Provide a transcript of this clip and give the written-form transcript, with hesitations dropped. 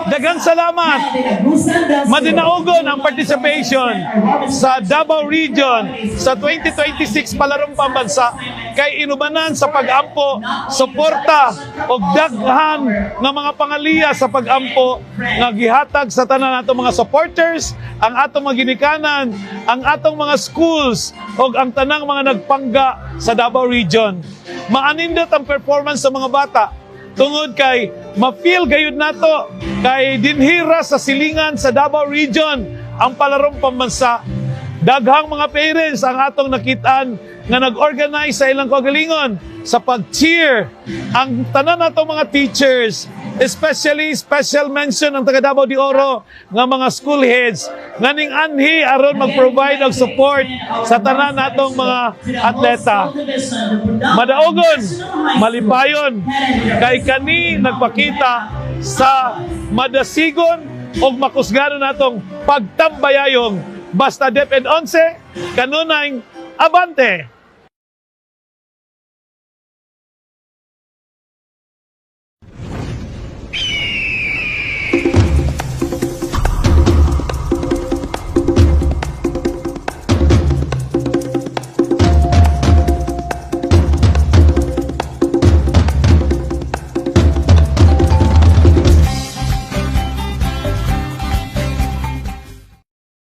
Daghang salamat. Madinaugon ang participation sa Davao Region sa 2026 Palarong Pambansa kay inubanan sa pag-ampo, suporta o daghan ng mga pangaliya sa pag-ampo nga gihatag sa tanan natong mga supporters, ang atong mga ginikanan, ang atong mga schools o ang tanang mga nagpangga sa Davao Region. Maanindot ang performance sa mga bata tungod kay ma-feel gayud nato kay dinhira sa silingan sa Davao Region ang Palarong Pambansa. Daghang mga parents ang atong nakitaan nga nag-organize sa ilang kagalingon sa pag-cheer ang tanan natong mga teachers, especially special mention ang taga Davao de Oro nga mga school heads nga ning anhi aron mag-provide og support sa tanan natong mga atleta. Madaogon, malipayon kay kani nagpakita sa madasigon o makusganon natong pagtambayayong basta DepEd 11 kanunay abante.